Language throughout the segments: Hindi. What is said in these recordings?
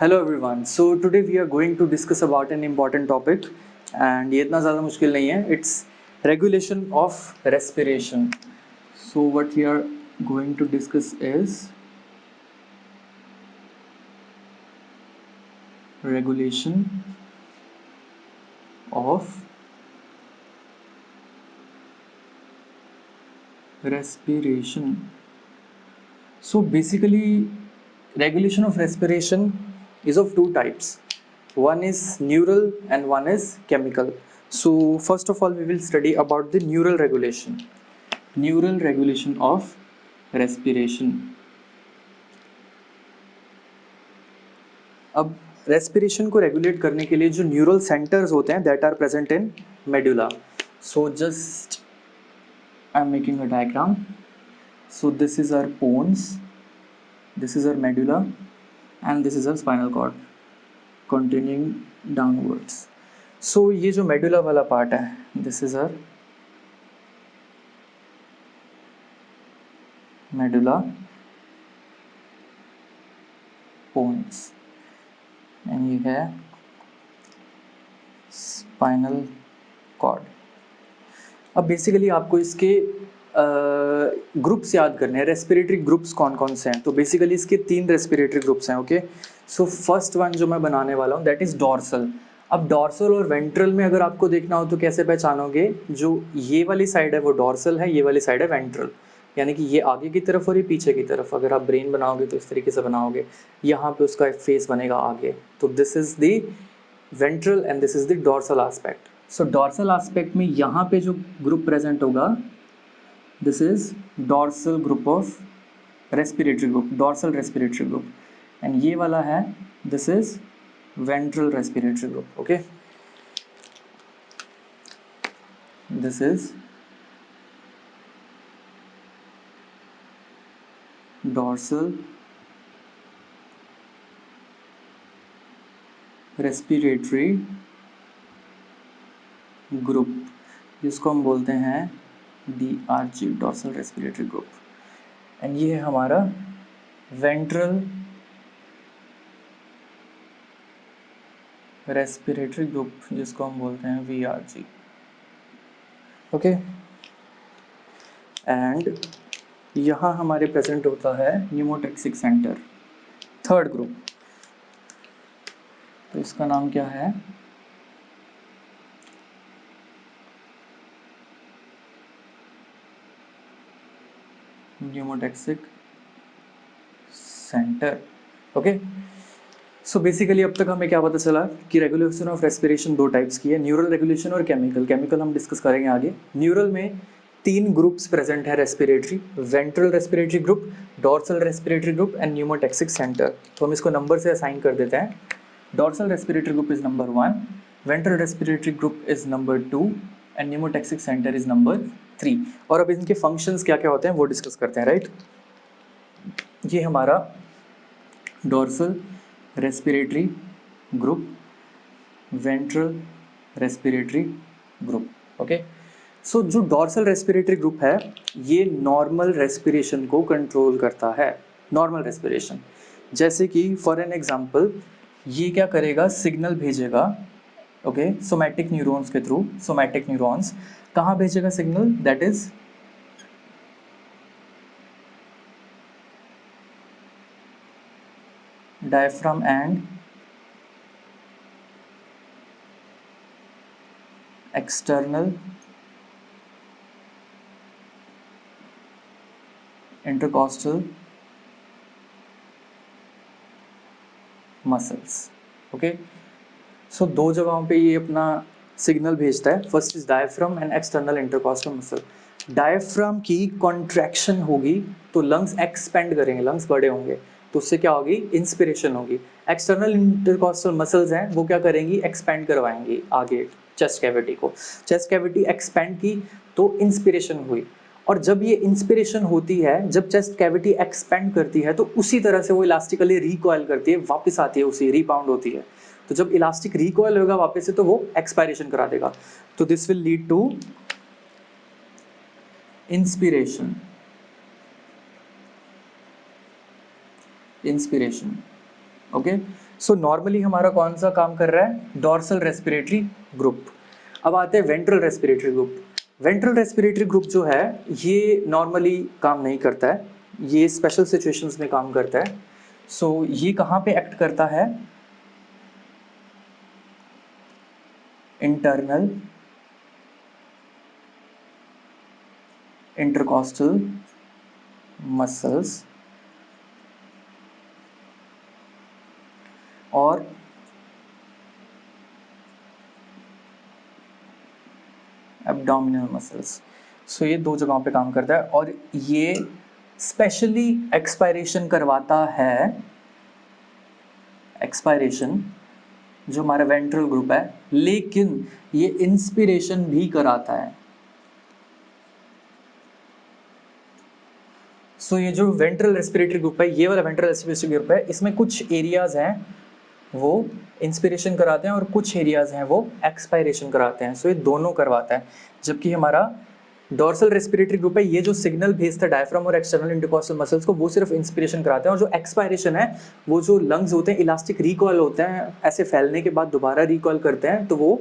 Hello everyone. So today we are going to discuss about an important topic and ये इतना ज़्यादा मुश्किल नहीं है. It's regulation of respiration. So what we are going to discuss is regulation of respiration. So basically regulation of respiration is of two types. One is neural and one is chemical. So first of all we will study about the neural regulation. Neural regulation of respiration. अब रेस्पिरेशन को रेगुलेट करने के लिए जो न्यूरल सेंटर्स होते हैं that are present in medulla. So just I am making a diagram. So this is our pons, this is our medulla and this is our spinal cord continuing downwards. So ये जो मेडुला वाला पार्ट है this is our medulla pons and ये है स्पाइनल कॉर्ड. अब बेसिकली आपको इसके ग्रुप्स याद करने हैं. रेस्पिरेटरी ग्रुप्स कौन कौन से हैं? तो बेसिकली इसके 3 रेस्पिरेटरी ग्रुप्स हैं. ओके, सो फर्स्ट वन जो मैं बनाने वाला हूँ दैट इज़ डॉर्सल. अब डॉर्सल और वेंट्रल में अगर आपको देखना हो तो कैसे पहचानोगे? जो ये वाली साइड है वो डॉर्सल है, ये वाली साइड है वेंट्रल. यानी कि ये आगे की तरफ और ये पीछे की तरफ. अगर आप ब्रेन बनाओगे तो इस तरीके से बनाओगे, यहाँ पे उसका फेस बनेगा आगे. तो this is the ventral and this is the dorsal aspect. So dorsal aspect में यहाँ पे जो ग्रुप प्रेजेंट होगा this is dorsal group of respiratory group, dorsal respiratory group. And ये वाला है this is ventral respiratory group. Okay, this is dorsal respiratory group, जिसको हम बोलते हैं DRG, dorsal respiratory group. And ये है हमारा वेंट्रल रेस्पिरेटरी ग्रुप, जिसको हम बोलते हैं VRG. ओके, एंड यहाँ हमारे प्रेजेंट होता है न्यूमोटैक्सिक सेंटर, थर्ड ग्रुप. तो इसका नाम क्या है? Pneumotaxic centre. Okay, so basically अब तक हमें क्या पता चला कि रेगुलेशन ऑफ रेस्पिरेशन 2 टाइप्स की है, न्यूरल रेगुलेशन और केमिकल. केमिकल हम डिस्कस करेंगे आगे. न्यूरल में 3 ग्रुप्स प्रेजेंट है respiratory: ventral respiratory group, dorsal respiratory group and pneumotaxic centre. तो हम इसको नंबर से असाइन कर देते हैं. Dorsal respiratory group is number 1, ventral respiratory group is number 2 and pneumotaxic centre is number 3. और अब इनके फंक्शंस क्या क्या होते हैं वो डिस्कस करते हैं. राइट, ये हमारा dorsal respiratory group, ventral respiratory group. Okay, so जो डॉर्सल रेस्पिरेटरी ग्रुप है ये नॉर्मल रेस्पिरेशन को कंट्रोल करता है. नॉर्मल रेस्पिरेशन, जैसे कि फॉर एन एग्जांपल ये क्या करेगा? सिग्नल भेजेगा. ओके, सोमैटिक न्यूरॉन्स के थ्रू. सोमैटिक न्यूरॉन्स कहाँ भेजेगा signal? That is diaphragm and external intercostal muscles. Okay, so 2 जगहों पे ये अपना सिग्नल भेजता है. First is diaphragm and external intercostal muscle. Diaphragm की कॉन्ट्रैक्शन होगी तो लंग्स एक्सपेंड करेंगे, लंग्स बड़े होंगे, तो उससे क्या होगी? इंस्पिरेशन होगी. एक्सटर्नल इंटरकॉस्टल मसल्स हैं वो क्या करेंगी? एक्सपेंड करवाएंगी आगे चेस्ट कैविटी को. चेस्ट कैविटी एक्सपेंड की तो इंस्पिरेशन हुई. और जब ये इंस्पिरेशन होती है, जब चेस्ट कैविटी एक्सपेंड करती है तो उसी तरह से वो इलास्टिकली रिकॉइल करती है, वापस आती है, उसी रीबाउंड होती है. तो जब इलास्टिक रिकॉइल होगा वापस से तो वो एक्सपायरेशन करा देगा. तो this will lead to inspiration. Inspiration. Okay, so normally हमारा कौन सा काम कर रहा है, डॉर्सल रेस्पिरेटरी ग्रुप। अब आते हैं ventral respiratory group. Ventral respiratory group जो है ये नॉर्मली काम नहीं करता है, ये स्पेशल सिचुएशंस में काम करता है। सो ये कहाँ पे एक्ट करता है, इंटरनल इंटरकॉस्टल मसल्स और एब्डोमिनल मसल्स। सो ये दो जगहों पे काम करता है और ये स्पेशली एक्सपायरेशन करवाता है, एक्सपायरेशन जो हमारा वेंट्रल ग्रुप है, लेकिन ये इंस्पिरेशन भी कराता है। सो ये जो वेंट्रल रेस्पिरेटरी ग्रुप है, ये वाला वेंट्रल रेस्पिरेटरी ग्रुप है, इसमें कुछ एरियाज हैं वो इंस्पिरेशन कराते हैं और कुछ एरियाज हैं वो एक्सपायरेशन कराते हैं। सो ये दोनों करवाता है। जबकि हमारा डॉर्सल रेस्पिरेटरी ग्रुप है, ये जो सिग्नल भेजता है डायफ्राम और एक्सटर्नल इंटरकॉस्टल मसल्स को, वो सिर्फ इंस्पिरेशन कराते हैं। और जो एक्सपायरेशन है, वो जो लंग्स होते हैं इलास्टिक रिकॉइल होते हैं, ऐसे फैलने के बाद दोबारा रिकॉइल करते हैं, तो वो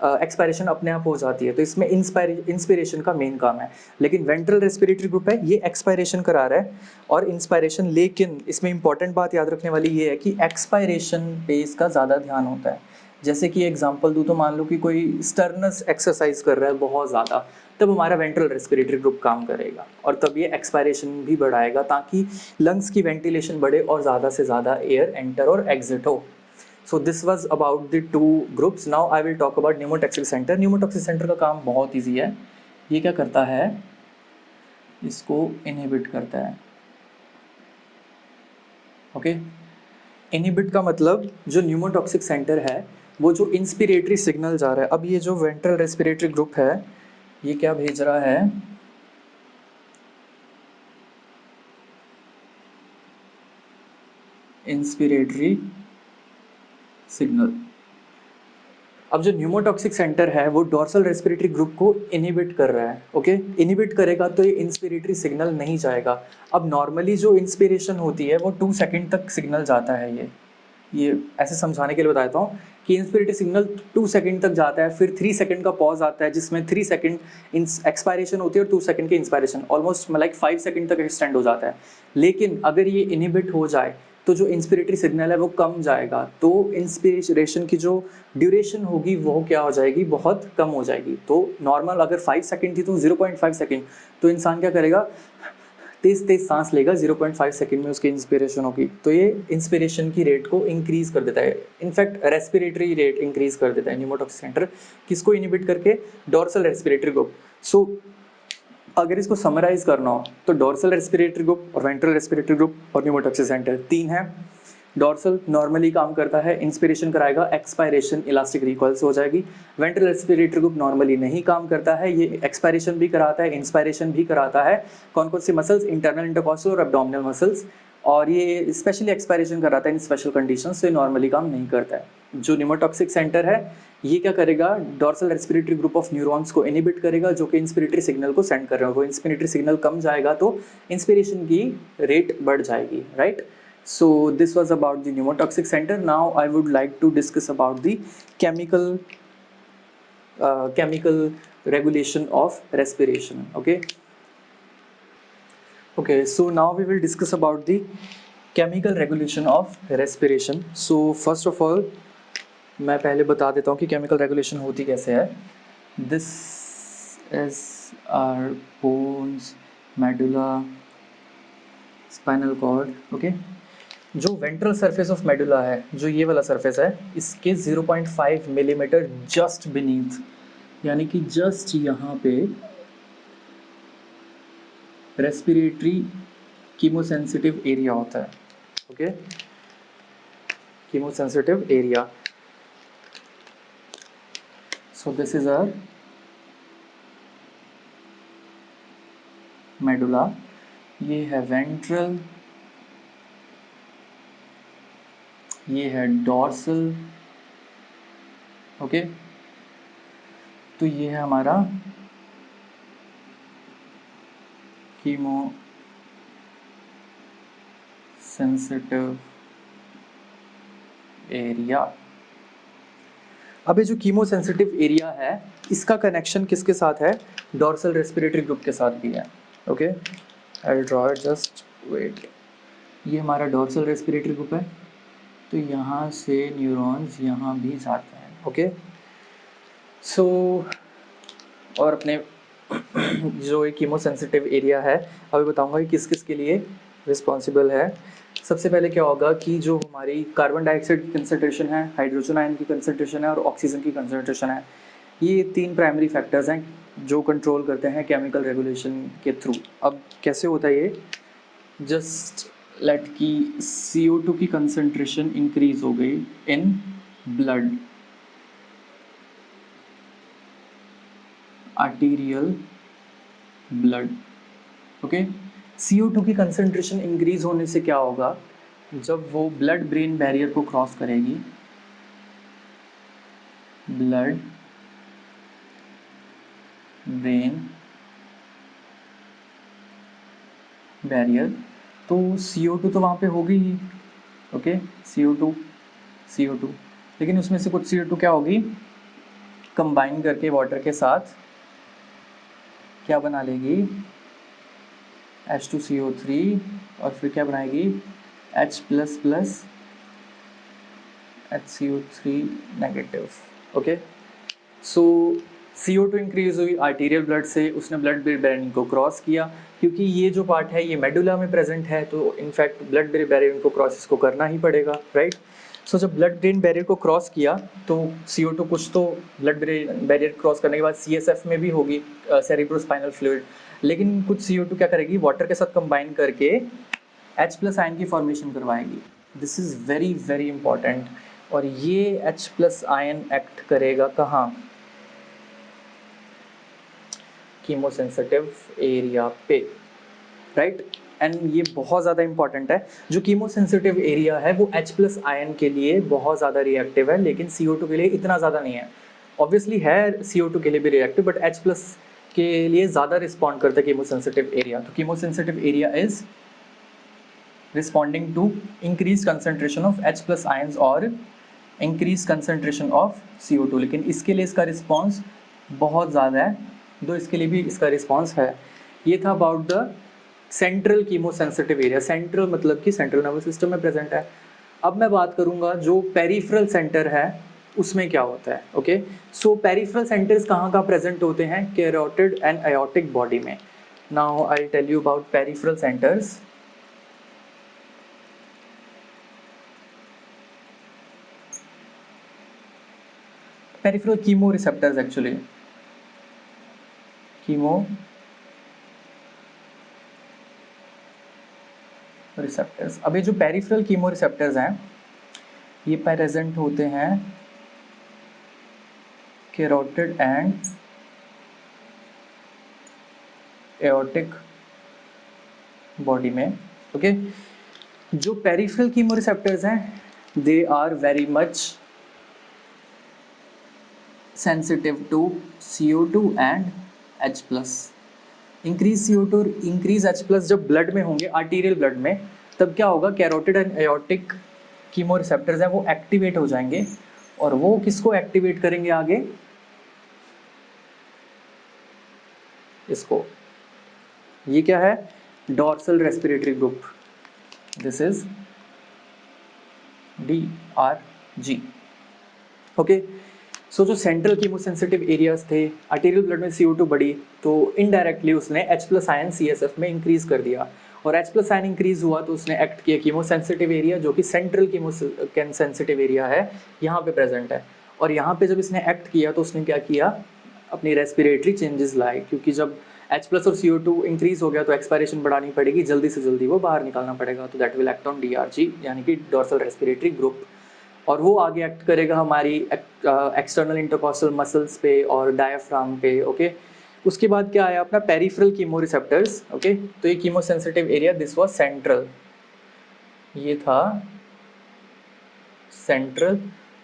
एक्सपायरेशन अपने आप हो जाती है। तो इसमें इंस्पिरेशन का मेन काम है। लेकिन वेंट्रल रेस्पिरेटरी ग्रुप है, ये एक्सपायरेशन करा रहा है और इंस्पायरेशन। लेकिन इसमें इंपॉर्टेंट बात याद रखने वाली ये है कि एक्सपायरेशन पे इसका ज़्यादा ध्यान होता है। जैसे कि एग्जांपल दूँ तो मान लो कि कोई स्टर्नस एक्सरसाइज कर रहा है बहुत ज़्यादा, तब हमारा वेंट्रल रेस्पिरेटरी ग्रुप काम करेगा और तब ये एक्सपायरेशन भी बढ़ाएगा, ताकि लंग्स की वेंटिलेशन बढ़े और ज़्यादा से ज़्यादा एयर एंटर और एग्जिट हो। So this was about the two groups. Now I will talk about pneumotoxic center. Pneumotoxic center का काम बहुत ईजी है। ये क्या करता है, इसको इनहिबिट करता है। ओके, इनहिबिट का मतलब जो न्यूमोटॉक्सिक सेंटर है, वो जो इंस्पिरेटरी सिग्नल जा रहा है, अब ये जो वेंट्रल रेस्पिरेटरी ग्रुप है, ये क्या भेज रहा है, इंस्पिरेटरी सिग्नल। अब जो न्यूमोटॉक्सिक सेंटर है वो डॉर्सल रेस्पिरेटरी ग्रुप को इनहिबिट कर रहा है। ओके, इनहिबिट करेगा तो ये इंस्पिरेटरी सिग्नल नहीं जाएगा। अब नॉर्मली जो इंस्पिरेशन होती है वो 2 सेकंड तक सिग्नल जाता है। ये ऐसे समझाने के लिए बताता हूँ कि इंस्पिरेटरी सिग्नल 2 सेकंड तक जाता है, फिर 3 सेकंड का पॉज आता है जिसमें 3 सेकंड एक्सपायरेशन होती है और 2 सेकंड की इंस्पायरेशन, ऑलमोस्ट लाइक 5 सेकंड तक एक्सटेंड हो जाता है। लेकिन अगर ये इनहिबिट हो जाए तो जो इंस्पिरेटरी सिग्नल है वो कम जाएगा, तो इंस्पिरेशन की जो ड्यूरेशन होगी वो क्या हो जाएगी, बहुत कम हो जाएगी। तो नॉर्मल अगर 5 सेकंड थी तो 0.5 सेकंड, तो इंसान क्या करेगा, तेज तेज सांस लेगा, 0.5 सेकंड में उसकी इंस्पिरेशन होगी। तो ये इंस्पिरेशन की रेट को इंक्रीज कर देता है, इनफैक्ट रेस्पिरेटरी रेट इंक्रीज कर देता है न्यूमोटॉक्सिक सेंटर। किसको इनहिबिट करके, डॉर्सल रेस्पिरेटरी ग्रुप। सो अगर इसको समराइज करना हो तो डॉर्सल रेस्पिरेटरी ग्रुप और वेंट्रल रेस्पिरेटरी ग्रुप और न्यूमोटॉक्सिक सेंटर तीन है। डॉर्सल नॉर्मली काम करता है, इंस्पिरेशन कराएगा, एक्सपायरेशन इलास्टिक रिकॉइल से हो जाएगी। वेंट्रल रेस्पिरेटरी ग्रुप नॉर्मली नहीं काम करता है, ये एक्सपायरेशन भी कराता है, इंस्पायरेशन भी कराता है। कौन कौन सी मसल्स, इंटरनल इंटरकॉस्टल और एब्डोमिनल मसल्स। और ये स्पेशली एक्सपायरेशन कराता है इन स्पेशल कंडीशन से, नॉर्मली काम नहीं करता है। जो न्यूमोटॉक्सिक सेंटर है ये क्या करेगा, dorsal respiratory group of neurons को इनहिबिट करेगा जो कि इंस्पिरेटरी सिग्नल को सेंड कर रहे हो। वो इंस्पिरेटरी सिग्नल कम जाएगा तो इंस्पिरेशन की रेट बढ़ जाएगी, right. So this was about the pneumotoxic center. Now I would like to discuss about the chemical regulation of respiration. Okay, so now we will discuss about the chemical regulation of respiration. So first of all मैं पहले बता देता हूँ कि केमिकल रेगुलेशन होती कैसे है। This is our bones, medulla, spinal cord. Okay, जो वेंट्रल सरफेस ऑफ मेडुला है, जो ये वाला सरफेस है, इसके 0.5 मिलीमीटर जस्ट बीनीथ, यानी कि जस्ट यहाँ पे रेस्पिरेटरी कीमोसेंसिटिव एरिया होता है। Okay, chemosensitive area. So this is our medulla, ये है वेंट्रल, ये है डॉर्सल। ओके, तो ये है हमारा कीमो सेंसिटिव एरिया। अब ये जो कीमोसेंसिटिव एरिया है इसका कनेक्शन किसके साथ है? डॉर्सल रेस्पिरेटरी ग्रुप के साथ भी है। Okay, I draw it, just wait. ये हमारा डॉर्सल रेस्पिरेटरी ग्रुप है, तो यहाँ से न्यूरॉन्स यहाँ भी जाते हैं। ओके, सो और अपने जो ये कीमोसेंसिटिव एरिया है अभी बताऊंगा कि किस किस के लिए रिस्पॉन्सिबल है। सबसे पहले क्या होगा कि जो हमारी कार्बन डाइऑक्साइड की कंसनट्रेशन है, हाइड्रोजन आयन की कंसनट्रेशन है और ऑक्सीजन की कंसनट्रेशन है, ये 3 प्राइमरी फैक्टर्स हैं जो कंट्रोल करते हैं केमिकल रेगुलेशन के थ्रू। अब कैसे होता है ये? जस्ट लेट की CO2 की कंसनट्रेशन इंक्रीज हो गई in blood, arterial blood. Okay, CO2 की कंसंट्रेशन इंक्रीज होने से क्या होगा? जब वो ब्लड ब्रेन बैरियर को क्रॉस करेगी, ब्लड ब्रेन बैरियर, तो CO2 तो वहाँ पे होगी ही। ओके, CO2, लेकिन उसमें से कुछ CO2 क्या होगी? कंबाइन करके वाटर के साथ क्या बना लेगी? H2CO3, और फिर क्या बनाएगी? H++ HCO3 negative. ओके, सो CO2 इंक्रीज हुई आर्टीरियल ब्लड से, उसने ब्लड ब्रेन बैरियर को क्रॉस किया, क्योंकि ये जो पार्ट है ये मेडुला में प्रेजेंट है, तो इनफैक्ट ब्लड ब्रेन बैरियर को क्रॉस इसको करना ही पड़ेगा, राइट। सो जब ब्लड ब्रेन बैरियर को क्रॉस किया तो CO2 कुछ तो ब्लड ब्रेन बैरियर क्रॉस करने के बाद CSF में भी होगी, सेरिब्रोस्पाइनल फ्लूइड, लेकिन कुछ CO2 क्या करेगी? वाटर के साथ कंबाइन करके H+ आयन की फॉर्मेशन करवाएगी। This is very very important. और ये H+ आयन एक्ट करेगा कहाँ? कीमोसेंसिटिव एरिया पे, राइट। एंड ये बहुत ज़्यादा इंपॉर्टेंट है। जो कीमोसेंसिटिव एरिया है वो H+ आयन के लिए बहुत ज़्यादा रिएक्टिव है, लेकिन CO2 के लिए इतना ज़्यादा नहीं है। ऑब्वियसली है CO2 के लिए भी रिएक्टिव, बट H+ के लिए ज़्यादा रिस्पॉन्ड करता है कीमोसेंसिटिव एरिया। तो chemosensitive area is responding to increase concentration of H+ ions और इंक्रीज कंसंट्रेशन ऑफ CO2, लेकिन इसके लिए इसका रिस्पॉन्स बहुत ज़्यादा है, दो इसके लिए भी इसका रिस्पॉन्स है। ये था about the central chemosensitive area. Central मतलब कि सेंट्रल नर्वस सिस्टम में प्रेजेंट है। अब मैं बात करूंगा जो पेरिफेरल सेंटर है उसमें क्या होता है। ओके, सो पेरिफेरल सेंटर्स कहाँ प्रेजेंट होते हैं? कैरोटिड एंड आयोटिक बॉडी में। Now I tell you about peripheral centres. Peripheral chemo receptors, actually chemo receptors. अब ये जो पेरिफेरल कीमो रिसेप्टर्स हैं ये प्रेजेंट होते हैं कैरोटिड एंड एओर्टिक बॉडी में। ओके, जो पेरिफेरल कीमो रिसेप्टर्स हैं they are very much sensitive to CO2 and H+। Increase CO2 और इंक्रीज H+ जब ब्लड में होंगे, आर्टीरियल ब्लड में, तब क्या होगा? Carotid and aortic chemo receptors हैं वो एक्टिवेट हो जाएंगे, और वो किसको एक्टिवेट करेंगे आगे? इसको। ये क्या है? Dorsal respiratory group. This is DRG। Okay, so जो सेंट्रल कीमोसेंसिटिव एरियाज थे, आर्टीरियल ब्लड में CO2 बढ़ी तो इनडायरेक्टली उसने H+ आयन CSF में इंक्रीज कर दिया, और H+ आयन इंक्रीज हुआ तो उसने एक्ट किया कीमोसेंसिटिव एरिया, जो कि सेंट्रल कीमोसेंसिटिव एरिया है, यहाँ पे प्रेजेंट है। और यहाँ पे जब इसने एक्ट किया तो उसने क्या किया? अपनी रेस्पिरेटरी चेंजेस लाए, क्योंकि जब H+ और CO2 इंक्रीज हो गया तो एक्सपायरेशन बढ़ानी पड़ेगी, जल्दी से जल्दी वो बाहर निकालना पड़ेगा, तो that will act on DRG यानी कि डॉर्सल रेस्पिरेटरी ग्रुप। और वो आगे एक्ट करेगा हमारी एक्सटर्नल इंटरकॉस्टल मसल्स पे और डायफ्राम पे। ओके, उसके बाद क्या आया? अपना पेरिफेरल कीमो रिसेप्टर्स। ओके, तो ये chemosensitive area this was central, ये था सेंट्रल,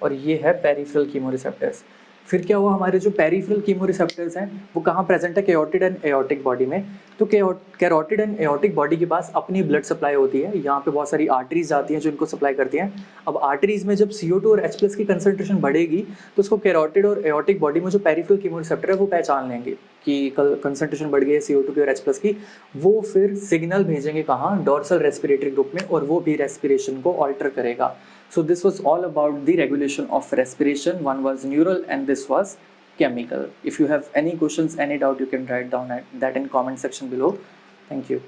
और ये है पेरिफेरल कीमो रिसेप्टर्स। फिर क्या हुआ, हमारे जो पेरिफेरल कीमोरिसेप्टर्स हैं वो कहाँ प्रेजेंट है, कैरोटिड एंड एओर्टिक बॉडी में। तो कैरोटिड एंड एओर्टिक बॉडी के पास अपनी ब्लड सप्लाई होती है, यहाँ पे बहुत सारी आर्टरीज आती हैं जो इनको सप्लाई करती हैं। अब आर्टरीज में जब CO2 और H+ की कंसंट्रेशन बढ़ेगी तो उसको कैरोटिड और एओर्टिक बॉडी में जो पेरिफेरल कीमोरिसेप्टर है वो पहचान लेंगे कि कंसंट्रेशन बढ़ गई है CO2 की और H+ की। वो फिर सिग्नल भेजेंगे कहाँ, डोर्सल रेस्पिरेटरी ग्रुप में, और वो भी रेस्पिरेशन को ऑल्टर करेगा। So this was all about the regulation of respiration. One was neural and this was chemical. If you have any questions, any doubt, you can write down that in comment section below. Thank you.